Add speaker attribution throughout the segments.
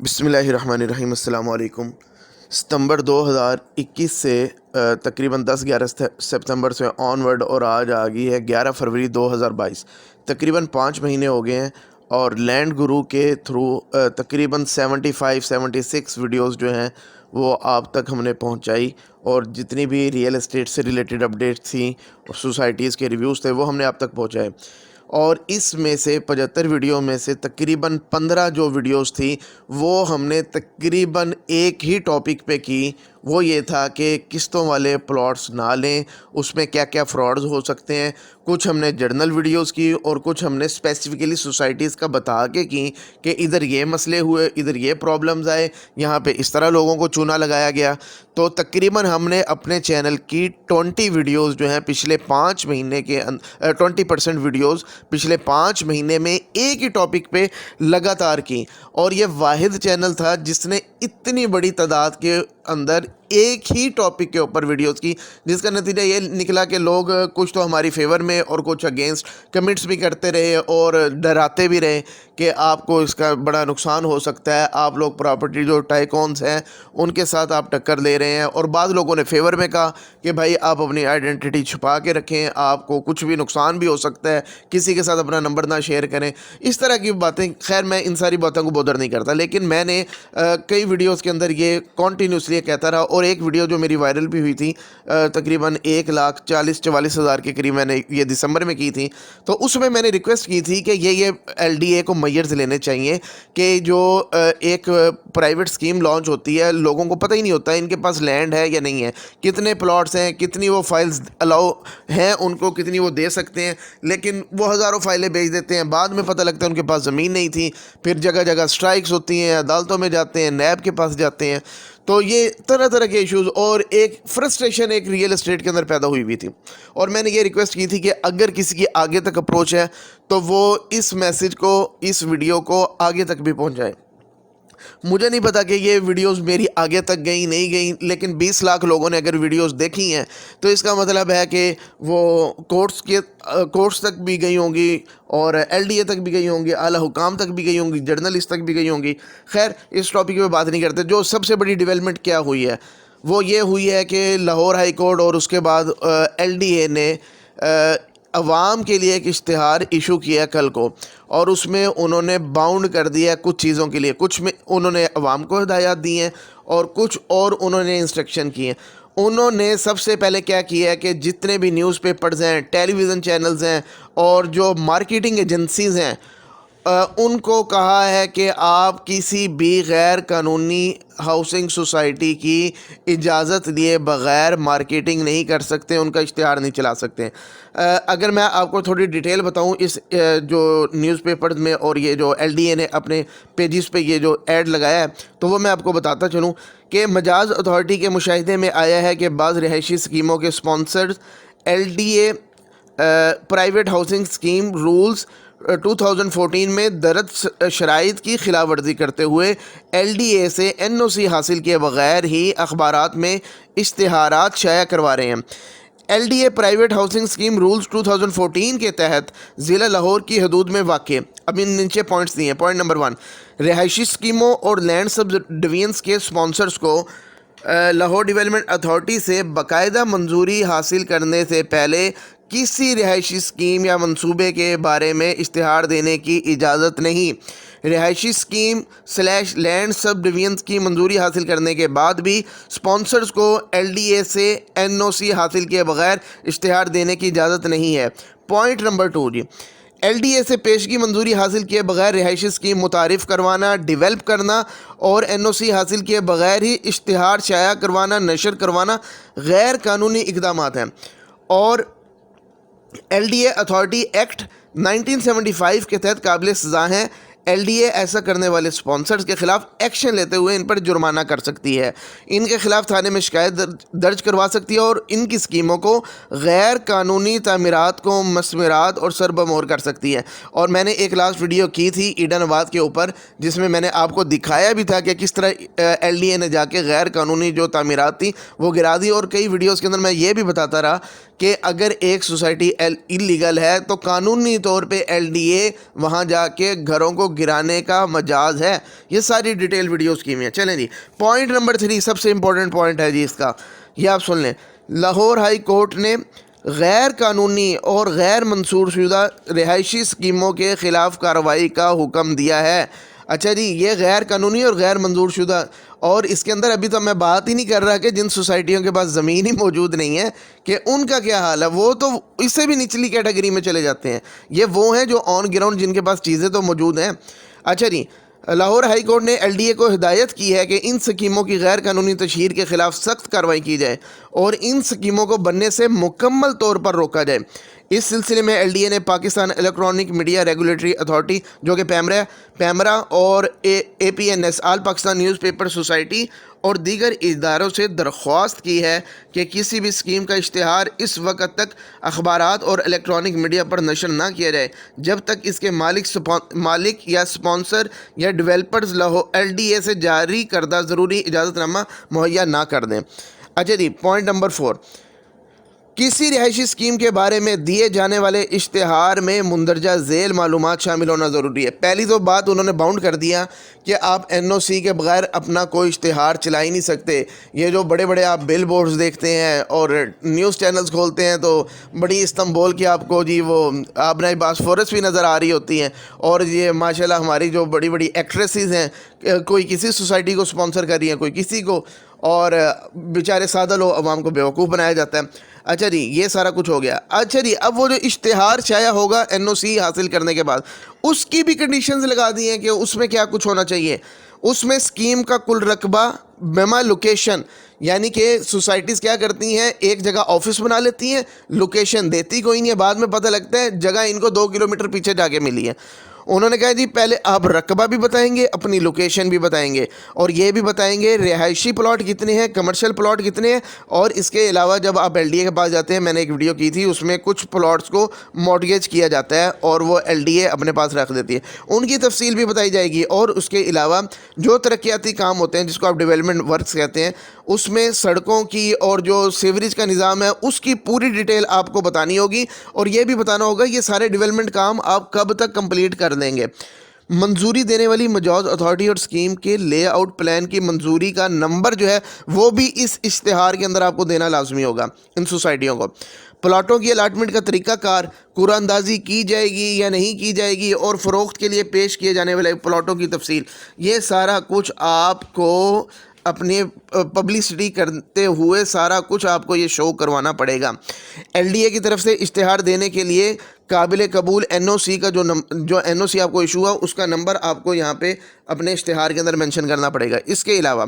Speaker 1: بسم اللہ الرحمن الرحیم۔ السلام علیکم۔ ستمبر 2021 سے تقریباً 10-11 سپتمبر سے آن ورڈ اور آج آ گئی ہے 11 فروری 2022۔ تقریباً 5 مہینے ہو گئے ہیں اور لینڈ گرو کے تھرو تقریباً 76 ویڈیوز جو ہیں وہ آپ تک ہم نے پہنچائی، اور جتنی بھی ریئل اسٹیٹ سے ریلیٹڈ اپڈیٹس تھیں اور سوسائٹیز کے ریویوز تھے وہ ہم نے آپ تک پہنچائے، اور اس میں سے 75 ویڈیو میں سے تقریباً 15 جو ویڈیوز تھی وہ ہم نے تقریباً ایک ہی ٹاپک پہ کی۔ وہ یہ تھا کہ قسطوں والے پلاٹس نہ لیں، اس میں کیا کیا فراڈز ہو سکتے ہیں۔ کچھ ہم نے جرنل ویڈیوز کی اور کچھ ہم نے اسپیسیفکلی سوسائٹیز کا بتا کے کی کہ ادھر یہ مسئلے ہوئے، ادھر یہ پرابلمز آئے، یہاں پہ اس طرح لوگوں کو چونا لگایا گیا۔ تو تقریباً ہم نے اپنے چینل کی 20 ویڈیوز جو ہیں پچھلے 5 مہینے کے 20% ویڈیوز پچھلے 5 مہینے میں ایک ہی ٹاپک پہ لگاتار کی، اور یہ واحد چینل تھا جس نے اتنی بڑی تعداد کے اندر ایک ہی ٹاپک کے اوپر ویڈیوز کی، جس کا نتیجہ یہ نکلا کہ لوگ کچھ تو ہماری فیور میں اور کچھ اگینسٹ کمنٹس بھی کرتے رہے اور ڈراتے بھی رہے کہ آپ کو اس کا بڑا نقصان ہو سکتا ہے، آپ لوگ پراپرٹی جو ٹائکونز ہیں ان کے ساتھ آپ ٹکر لے رہے ہیں۔ اور بعض لوگوں نے فیور میں کہا کہ بھائی آپ اپنی آئیڈینٹی چھپا کے رکھیں، آپ کو کچھ بھی نقصان بھی ہو سکتا ہے، کسی کے ساتھ اپنا نمبر نہ شیئر کریں، اس طرح کی باتیں۔ خیر میں ان ساری باتوں کو بودر نہیں کرتا، لیکن میں نے کئی ویڈیوز کے اندر یہ کنٹینیوسلی کہتا رہا، اور ایک ویڈیو جو میری وائرل بھی ہوئی تھی تقریباً 1,40,44,000 کے قریب میں نے یہ دسمبر میں کی تھی، تو اس میں نے ریکویسٹ کی تھی کہ یہ LDA کو میئرز لینے چاہیے کہ جو ایک پرائیویٹ اسکیم لانچ ہوتی ہے، لوگوں کو پتہ ہی نہیں ہوتا ان کے پاس لینڈ ہے یا نہیں ہے، کتنے پلاٹس ہیں، کتنی وہ فائلز الاؤ ہیں ان کو، کتنی وہ دے سکتے ہیں، لیکن وہ ہزاروں فائلیں بھیج دیتے ہیں، بعد میں پتہ لگتا ہے ان کے پاس زمین نہیں تھی، پھر جگہ جگہ سٹرائکس ہوتی ہیں، عدالتوں میں جاتے ہیں، نیب کے پاس جاتے ہیں۔ تو یہ طرح طرح کے ایشوز اور ایک فرسٹریشن ایک ریئل اسٹیٹ کے اندر پیدا ہوئی ہوئی تھی، اور میں نے یہ ریکویسٹ کی تھی کہ اگر کسی کی آگے تک اپروچ ہے تو وہ اس میسج کو، اس ویڈیو کو آگے تک بھی پہنچائے۔ مجھے نہیں پتا کہ یہ ویڈیوز میری آگے تک گئیں نہیں گئیں، لیکن 20 لاکھ لوگوں نے اگر ویڈیوز دیکھی ہیں تو اس کا مطلب ہے کہ وہ کورٹس تک بھی گئی ہوں گی، اور LDA تک بھی گئی ہوں گی، اعلیٰ حکام تک بھی گئی ہوں گی، جرنلسٹ تک بھی گئی ہوں گی۔ خیر اس ٹاپک پہ بات نہیں کرتے۔ جو سب سے بڑی ڈیولپمنٹ کیا ہوئی ہے وہ یہ ہوئی ہے کہ لاہور ہائی کورٹ اور اس کے بعد LDA نے عوام کے لیے ایک اشتہار ایشو کیا کل کو، اور اس میں انہوں نے باؤنڈ کر دیا کچھ چیزوں کے لیے، کچھ میں انہوں نے عوام کو ہدایات دی ہیں اور کچھ اور انہوں نے انسٹرکشن کی ہیں۔ انہوں نے سب سے پہلے کیا کیا ہے کہ جتنے بھی نیوز پیپرز ہیں، ٹیلی ویژن چینلز ہیں اور جو مارکیٹنگ ایجنسیز ہیں، ان کو کہا ہے کہ آپ کسی بھی غیر قانونی ہاؤسنگ سوسائٹی کی اجازت لیے بغیر مارکیٹنگ نہیں کر سکتے، ان کا اشتہار نہیں چلا سکتے۔ اگر میں آپ کو تھوڑی ڈیٹیل بتاؤں اس جو نیوز پیپرز میں اور یہ جو LDA نے اپنے پیجز پہ یہ جو ایڈ لگایا ہے، تو وہ میں آپ کو بتاتا چلوں کہ مجاز اتھارٹی کے مشاہدے میں آیا ہے کہ بعض رہائشی اسکیموں کے sponsors LDA private housing scheme rules 2014 میں درج شرائط کی خلاف ورزی کرتے ہوئے LDA سے NOC حاصل کیے بغیر ہی اخبارات میں اشتہارات شائع کروا رہے ہیں۔ LDA private housing scheme rules 2014 کے تحت ضلع لاہور کی حدود میں واقع، اب ان نیچے پوائنٹس دیے ہیں۔ پوائنٹ نمبر 1، رہائشی اسکیموں اور لینڈ سب ڈویژنس کے سپانسرز کو لاہور ڈیولپمنٹ اتھارٹی سے باقاعدہ منظوری حاصل کرنے سے پہلے کسی رہائشی اسکیم یا منصوبے کے بارے میں اشتہار دینے کی اجازت نہیں۔ رہائشی اسکیم / لینڈ سب ڈویژنس کی منظوری حاصل کرنے کے بعد بھی سپانسرز کو LDA سے NOC حاصل کیے بغیر اشتہار دینے کی اجازت نہیں ہے۔ پوائنٹ نمبر 2 جی، LDA سے پیشگی منظوری حاصل کیے بغیر رہائشی اسکیم متعارف کروانا، ڈیولپ کرنا اور NOC حاصل کیے بغیر ہی اشتہار شائع کروانا، نشر کروانا غیر قانونی اقدامات ہیں، اور LDA اتھارٹی ایکٹ 1975 کے تحت قابل سزا ہیں۔ LDA ایسا کرنے والے سپانسرز کے خلاف ایکشن لیتے ہوئے ان پر جرمانہ کر سکتی ہے، ان کے خلاف تھانے میں شکایت درج کروا سکتی ہے، اور ان کی اسکیموں کو غیر قانونی تعمیرات کو مسمرات اور سربمہور کر سکتی ہے۔ اور میں نے ایک لاسٹ ویڈیو کی تھی ایڈن آباد کے اوپر، جس میں نے آپ کو دکھایا بھی تھا کہ کس طرح LDA نے جا کے غیر قانونی جو تعمیرات تھیں وہ گرا دی، اور کئی ویڈیوز کے اندر میں یہ بھی بتاتا رہا کہ اگر ایک سوسائٹی اللیگل ہے تو قانونی طور پہ LDA وہاں جا کے گھروں کو گرانے کا مجاز ہے. یہ ساری ڈیٹیل ویڈیوز کی ہوئی ہیں. چلیں جی, پوائنٹ نمبر 3 سب سے امپورٹنٹ پوائنٹ ہے جی اس کا, یہ آپ سن لیں. لاہور ہائی کورٹ نے غیر قانونی اور غیر منظور شدہ رہائشی اسکیموں کے خلاف کارروائی کا حکم دیا ہے. اچھا جی, یہ غیر قانونی اور غیر منظور شدہ, اور اس کے اندر ابھی تو میں بات ہی نہیں کر رہا کہ جن سوسائٹیوں کے پاس زمین ہی موجود نہیں ہے کہ ان کا کیا حال ہے, وہ تو اس سے بھی نچلی کیٹیگری میں چلے جاتے ہیں. یہ وہ ہیں جو آن گراؤنڈ جن کے پاس چیزیں تو موجود ہیں. اچھا جی, لاہور ہائی کورٹ نے LDA کو ہدایت کی ہے کہ ان سکیموں کی غیر قانونی تشہیر کے خلاف سخت کارروائی کی جائے اور ان سکیموں کو بننے سے مکمل طور پر روکا جائے. اس سلسلے میں LDA نے Pakistan electronic media regulatory authority جو کہ پیمرا اور APNS آل پاکستان نیوز پیپر سوسائٹی اور دیگر اداروں سے درخواست کی ہے کہ کسی بھی اسکیم کا اشتہار اس وقت تک اخبارات اور الیکٹرانک میڈیا پر نشر نہ کیا جائے جب تک اس کے مالک یا اسپانسر یا ڈیولپرز LDA سے جاری کردہ ضروری اجازت نامہ مہیا نہ کر دیں. اچھا جی, پوائنٹ نمبر 4, کسی رہائشی اسکیم کے بارے میں دیے جانے والے اشتہار میں مندرجہ ذیل معلومات شامل ہونا ضروری ہے. پہلی تو بات انہوں نے باؤنڈ کر دیا کہ آپ NOC کے بغیر اپنا کوئی اشتہار چلا ہی نہیں سکتے. یہ جو بڑے بڑے آپ بل بورڈز دیکھتے ہیں اور نیوز چینلز کھولتے ہیں تو بڑی استنبول کی آپ کو جی وہ آبنہ باسفورس بھی نظر آ رہی ہوتی ہیں, اور یہ ماشاءاللہ ہماری جو بڑی بڑی ایکٹریسز ہیں کوئی کسی سوسائٹی کو سپانسر کر رہی ہیں, کوئی کسی کو, اور بیچارے سادہ لوگ عوام کو بیوقوف بنایا جاتا ہے. اچھا جی, یہ سارا کچھ ہو گیا. اچھا جی, اب وہ جو اشتہار شائع ہوگا NOC حاصل کرنے کے بعد, اس کی بھی کنڈیشنز لگا دی ہیں کہ اس میں کیا کچھ ہونا چاہیے. اس میں اسکیم کا کل رقبہ بما لوکیشن, یعنی کہ سوسائٹیز کیا کرتی ہیں, ایک جگہ آفس بنا لیتی ہیں, لوکیشن دیتی کوئی نہیں ہے, بعد میں پتہ لگتا ہے جگہ ان کو 2 کلومیٹر پیچھے جا کے ملی ہے. انہوں نے کہا جی پہلے آپ رقبہ بھی بتائیں گے, اپنی لوکیشن بھی بتائیں گے, اور یہ بھی بتائیں گے رہائشی پلاٹ کتنے ہیں, کمرشل پلاٹ کتنے ہیں, اور اس کے علاوہ جب آپ LDA کے پاس جاتے ہیں, میں نے ایک ویڈیو کی تھی, اس میں کچھ پلاٹس کو مارٹگیج کیا جاتا ہے اور وہ LDA اپنے پاس رکھ دیتی ہے, ان کی تفصیل بھی بتائی جائے گی. اور اس کے علاوہ جو ترقیاتی کام ہوتے ہیں جس کو آپ ڈیولپمنٹ ورکس کہتے ہیں, اس میں سڑکوں کی اور جو سیوریج کا نظام ہے اس کی پوری ڈیٹیل آپ کو بتانی ہوگی, اور یہ بھی بتانا ہوگا یہ سارے ڈیولپمنٹ کام آپ کب تک کمپلیٹ کر دیں گے. منظوری دینے والی مجاز اتھارٹی اور اسکیم کے لے آؤٹ پلان کی منظوری کا نمبر جو ہے وہ بھی اس اشتہار کے اندر آپ کو دینا لازمی ہوگا ان سوسائٹیوں کو. پلاٹوں کی الاٹمنٹ کا طریقہ کار, قرعہ اندازی کی جائے گی یا نہیں کی جائے گی, اور فروخت کے لیے پیش کیے جانے والے پلاٹوں کی تفصیل, یہ سارا کچھ آپ کو اپنے پبلسٹی کرتے ہوئے سارا کچھ آپ کو یہ شو کروانا پڑے گا. LDA کی طرف سے اشتہار دینے کے لیے قابل قبول NOC کا جو NOC آپ کو ایشو ہوا اس کا نمبر آپ کو یہاں پہ اپنے اشتہار کے اندر مینشن کرنا پڑے گا. اس کے علاوہ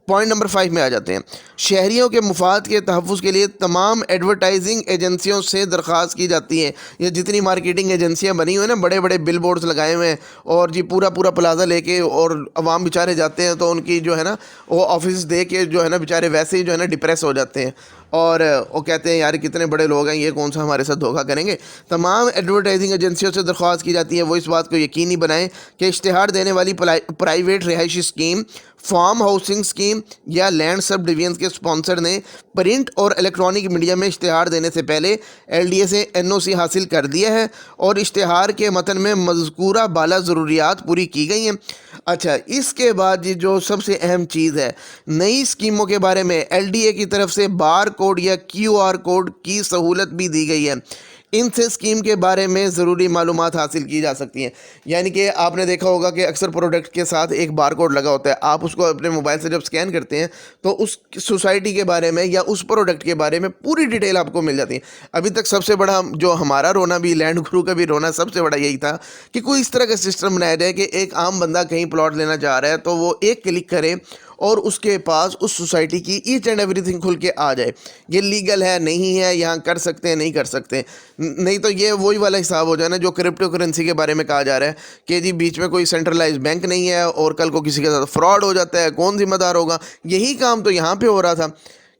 Speaker 1: پوائنٹ نمبر 5 میں آ جاتے ہیں. شہریوں کے مفاد کے تحفظ کے لیے تمام ایڈورٹائزنگ ایجنسیوں سے درخواست کی جاتی ہے, یہ جتنی مارکیٹنگ ایجنسیاں بنی ہوئی ہیں نا, بڑے بڑے بل بورڈز لگائے ہوئے ہیں, اور جی پورا پلازا لے کے, اور عوام بیچارے جاتے ہیں تو ان کی جو ہے نا وہ آفس دے کے جو ہے نا بیچارے ویسے ہی جو ہے نا ڈپریس ہو جاتے ہیں, اور وہ کہتے ہیں یار کتنے بڑے لوگ ہیں, یہ کون سا ہمارے ساتھ دھوکہ کریں گے. تمام ایڈورٹائزنگ ایجنسیوں سے درخواست کی جاتی ہے وہ اس بات کو یقینی بنائیں کہ اشتہار دینے والی پرائیویٹ رہائشی اسکیم, فارم ہاؤسنگ اسکیم یا لینڈ سب ڈویژنز کے اسپانسر نے پرنٹ اور الیکٹرانک میڈیا میں اشتہار دینے سے پہلے LDA سے NOC حاصل کر دیا ہے, اور اشتہار کے متن میں مذکورہ بالا ضروریات پوری کی گئی ہیں. اچھا, اس کے بعد یہ جو سب سے اہم چیز ہے, نئی اسکیموں کے بارے میں LDA کی طرف سے بار کوڈ یا QR کوڈ کی سہولت بھی دی گئی ہے. ان سے اسکیم کے بارے میں ضروری معلومات حاصل کی جا سکتی ہیں. یعنی کہ آپ نے دیکھا ہوگا کہ اکثر پروڈکٹ کے ساتھ ایک بار کوڈ لگا ہوتا ہے, آپ اس کو اپنے موبائل سے جب اسکین کرتے ہیں تو اس سوسائٹی کے بارے میں یا اس پروڈکٹ کے بارے میں پوری ڈیٹیل آپ کو مل جاتی ہے. ابھی تک سب سے بڑا جو ہمارا رونا بھی, لینڈ گرو کا بھی رونا سب سے بڑا یہی تھا کہ کوئی اس طرح کا سسٹم بنایا جائے کہ ایک عام بندہ کہیں پلاٹ لینا چاہ رہا ہے تو وہ ایک کلک کرے اور اس کے پاس اس سوسائٹی کی ایچ اینڈ ایوری تھنگ کھل کے آ جائے, یہ لیگل ہے نہیں ہے, یہاں کر سکتے ہیں نہیں کر سکتے. نہیں تو یہ وہی والا حساب ہو جانا جو کرپٹو کرنسی کے بارے میں کہا جا رہا ہے کہ جی بیچ میں کوئی سینٹرلائز بینک نہیں ہے اور کل کو کسی کے ساتھ فراڈ ہو جاتا ہے, کون ذمہ دار ہوگا. یہی کام تو یہاں پہ ہو رہا تھا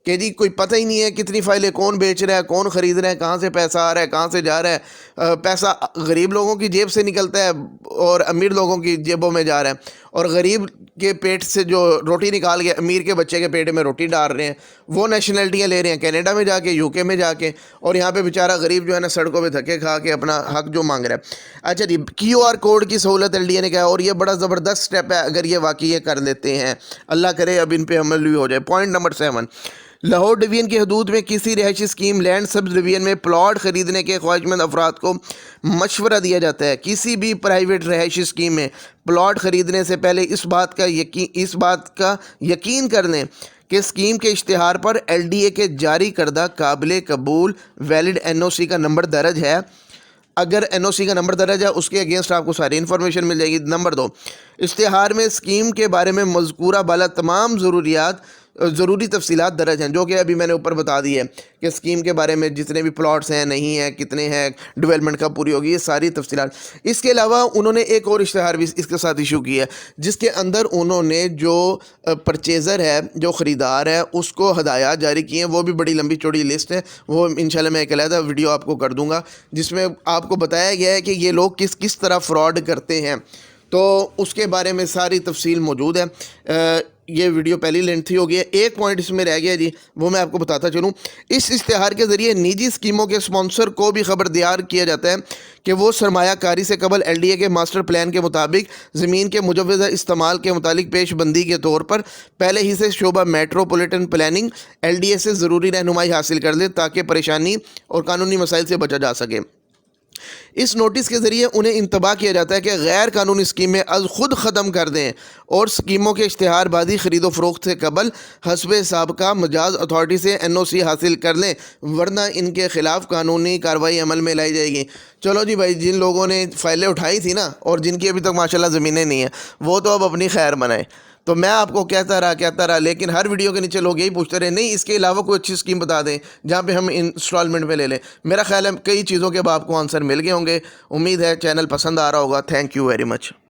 Speaker 1: کہ جی کوئی پتہ ہی نہیں ہے کتنی فائلیں کون بیچ رہا ہے، کون خرید رہا ہے، کہاں سے پیسہ آ رہا ہے، کہاں سے جا رہا ہے۔ پیسہ غریب لوگوں کی جیب سے نکلتا ہے اور امیر لوگوں کی جیبوں میں جا رہا ہے، اور غریب کے پیٹ سے جو روٹی نکال کے امیر کے بچے کے پیٹ میں روٹی ڈال رہے ہیں، وہ نیشنلٹیاں لے رہے ہیں کینیڈا میں جا کے، یو کے میں جا کے، اور یہاں پہ بیچارہ غریب جو ہے نا سڑکوں پہ دھکے کھا کے اپنا حق جو مانگ رہا ہے۔ اچھا جی، کیو آر کوڈ کی سہولت LDA نے کہا، اور یہ بڑا زبردست سٹیپ ہے اگر یہ واقعی یہ کر لیتے ہیں، اللہ کرے اب ان پہ عمل بھی ہو جائے۔ پوائنٹ نمبر 7، لاہور ڈویژن کی حدود میں کسی رہائشی اسکیم لینڈ سب ڈویژن میں پلاٹ خریدنے کے خواہشمند افراد کو مشورہ دیا جاتا ہے، کسی بھی پرائیویٹ رہائشی اسکیم میں پلاٹ خریدنے سے پہلے اس بات کا یقین کر لیں کہ اسکیم کے اشتہار پر LDA کے جاری کردہ قابل قبول ویلڈ NOC کا نمبر درج ہے۔ اگر NOC کا نمبر درج ہے اس کے اگینسٹ آپ کو ساری انفارمیشن مل جائے گی۔ نمبر 2، اشتہار میں اسکیم کے بارے میں مذکورہ بالا تمام ضروری تفصیلات درج ہیں، جو کہ ابھی میں نے اوپر بتا دی ہے کہ اسکیم کے بارے میں جتنے بھی پلاٹس ہیں، نہیں ہیں، کتنے ہیں، ڈیولپمنٹ کب پوری ہوگی، یہ ساری تفصیلات۔ اس کے علاوہ انہوں نے ایک اور اشتہار بھی اس کے ساتھ ایشو کیا ہے، جس کے اندر انہوں نے جو پرچیزر ہے، جو خریدار ہے، اس کو ہدایات جاری کی ہیں۔ وہ بھی بڑی لمبی چوڑی لسٹ ہے، وہ انشاءاللہ میں ایک علیحدہ ویڈیو آپ کو کر دوں گا، جس میں آپ کو بتایا گیا ہے کہ یہ لوگ کس طرح فراڈ کرتے ہیں، تو اس کے بارے میں ساری تفصیل موجود ہے۔ یہ ویڈیو پہلی لینتھی ہو گئی ہے، ایک پوائنٹ اس میں رہ گیا جی، وہ میں آپ کو بتاتا چلوں۔ اس اشتہار کے ذریعے نجی اسکیموں کے اسپانسر کو بھی خبردار کیا جاتا ہے کہ وہ سرمایہ کاری سے قبل LDA کے ماسٹر پلان کے مطابق زمین کے مجوزہ استعمال کے متعلق پیش بندی کے طور پر پہلے ہی سے شعبہ میٹروپولیٹن پلاننگ LDA سے ضروری رہنمائی حاصل کر لیں تاکہ پریشانی اور قانونی مسائل سے بچا جا سکے۔ اس نوٹس کے ذریعے انہیں انتباہ کیا جاتا ہے کہ غیر قانونی اسکیمیں از خود ختم کر دیں اور اسکیموں کے اشتہار بازی خرید و فروخت سے قبل حسب سابقہ مجاز اتھارٹی سے NOC حاصل کر لیں، ورنہ ان کے خلاف قانونی کارروائی عمل میں لائی جائے گی۔ چلو جی بھائی، جن لوگوں نے فائلیں اٹھائی تھی نا اور جن کی ابھی تک ماشاءاللہ زمینیں نہیں ہیں، وہ تو اب اپنی خیر منائیں۔ تو میں آپ کو کہتا رہا، لیکن ہر ویڈیو کے نیچے لوگ یہی پوچھتے رہے، نہیں اس کے علاوہ کوئی اچھی اسکیم بتا دیں جہاں پہ ہم انسٹالمنٹ پہ لے لیں۔ میرا خیال ہے کئی چیزوں کے اب آپ کو آنسر مل گئے ہوں گے۔ امید ہے چینل پسند آ رہا ہوگا۔ Thank you very much.